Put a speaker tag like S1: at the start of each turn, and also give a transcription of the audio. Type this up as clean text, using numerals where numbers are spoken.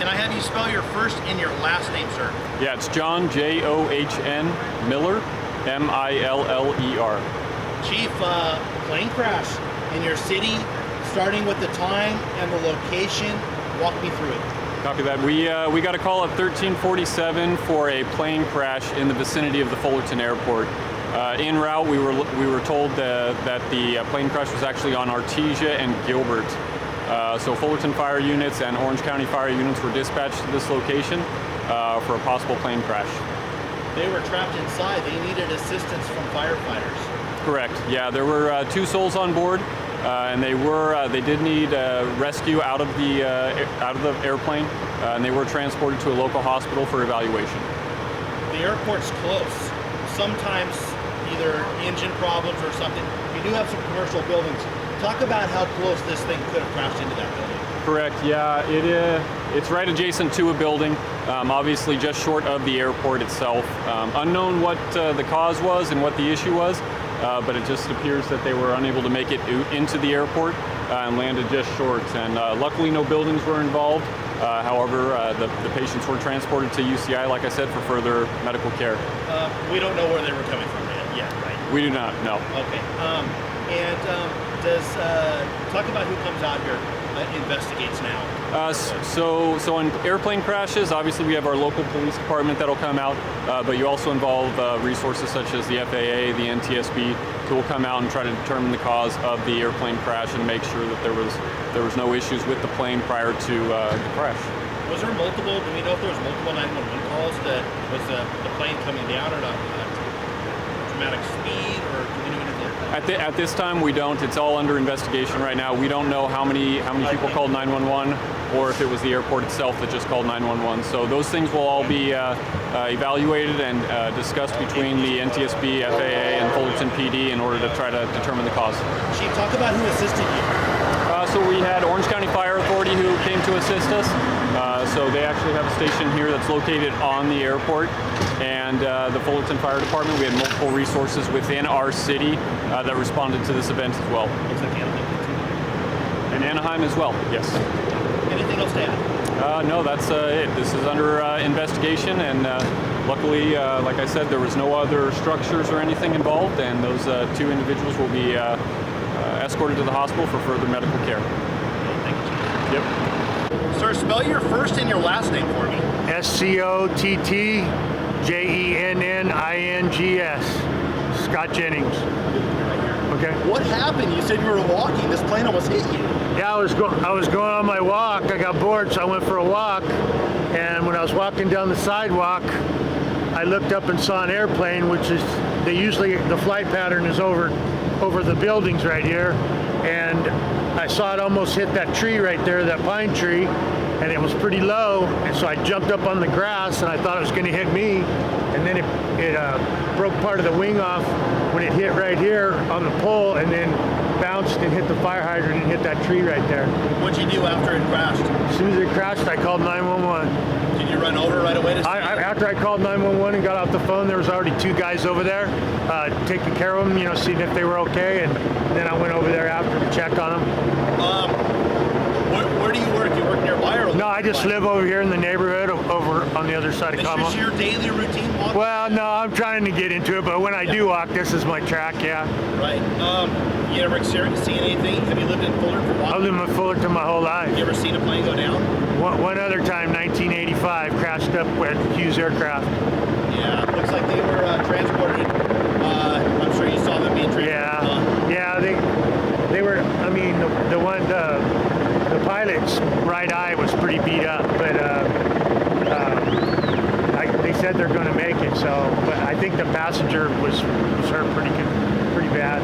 S1: Can I have you spell your first and your last name, sir?
S2: Yeah, it's John, John Miller, Miller.
S1: Chief, plane crash in your city, starting with the time and the location. Walk me through it.
S2: Copy that. We got a call at 1347 for a plane crash in the vicinity of the Fullerton airport. En route, we were told that the plane crash was actually on Artesia and Gilbert. So Fullerton fire units and Orange County fire units were dispatched to this location for a possible plane crash.
S1: They were trapped inside. They needed assistance from firefighters.
S2: Correct. Yeah, there were 2 souls on board, and they did need rescue out of the airplane, and they were transported to a local hospital for evaluation.
S1: The airport's close. Sometimes either engine problems or something. You do have some commercial buildings. Talk about how close this thing could have crashed into that building.
S2: Correct. Yeah, it's right adjacent to a building, obviously just short of the airport itself. Unknown what the cause was and what the issue was, but it just appears that they were unable to make it into the airport and landed just short. And luckily, no buildings were involved. However, the patients were transported to UCI, like I said, for further medical care.
S1: We don't know where they were coming from yet, right?
S2: We do not, no.
S1: Okay. Talk about who comes out here, investigates now.
S2: So in airplane crashes, obviously we have our local police department that'll come out, but you also involve resources such as the FAA, the NTSB, who will come out and try to determine the cause of the airplane crash and make sure that there was no issues with the plane prior to the crash.
S1: Was there multiple? Do we know if there was multiple 911 calls? That was the plane coming down at a dramatic speed, or do we know anything?
S2: At this time, we don't. It's all under investigation right now. We don't know how many people called 911, or if it was the airport itself that just called 911. So those things will all be evaluated and discussed between the NTSB, FAA, and Fullerton PD in order to try to determine the cause.
S1: Chief, talk about who assisted you.
S2: So we had Orange County Fire Authority who came to assist us. So they actually have a station here that's located on the airport. And the Fullerton Fire Department, we had multiple resources within our city that responded to this event as well.
S1: Looks like Anaheim too.
S2: And Anaheim as well, yes.
S1: Anything else to add?
S2: No, that's it. This is under investigation, and luckily, like I said, there was no other structures or anything involved, and those 2 individuals will be escorted to the hospital for further medical care.
S1: Thank you, Chief.
S2: Yep.
S1: Sir, spell your first and your last name for me.
S3: SCOTTJENNINGS. Scott Jennings. Okay.
S1: What happened? You said you were walking. This plane almost hit you.
S3: Yeah, I was going on my walk. I got bored, so I went for a walk. And when I was walking down the sidewalk, I looked up and saw an airplane, which is the flight pattern is over the buildings right here. And I saw it almost hit that tree right there, that pine tree, and it was pretty low. And so I jumped up on the grass, and I thought it was going to hit me. And then it broke part of the wing off when it hit right here on the pole, and then bounced and hit the fire hydrant and hit that tree right there.
S1: What'd you do after it crashed?
S3: As soon as it crashed, I called 911.
S1: Did you run over right away?
S3: After I called 911 and got off the phone, there was already 2 guys over there taking care of them, seeing if they were okay, and then I went over there after to check on them.
S1: Where do you work? You work nearby or?
S3: No, I just live over here in the neighborhood over on the other side of Como.
S1: This is your daily routine walk?
S3: Well, no, I'm trying to get into it, but when I do walk, this is my track, yeah.
S1: Right. You ever seen anything? Have you lived in Fullerton for a while?
S3: I've lived in Fullerton my whole life.
S1: You ever seen a plane go down?
S3: One other time, 1985, crashed up with Hughes Aircraft.
S1: Yeah, looks like they were transported. I'm sure you saw them being transported.
S3: Yeah, they were. I mean, the pilot's right eye was pretty beat up, but they said they're going to make it. So, but I think the passenger was hurt pretty bad.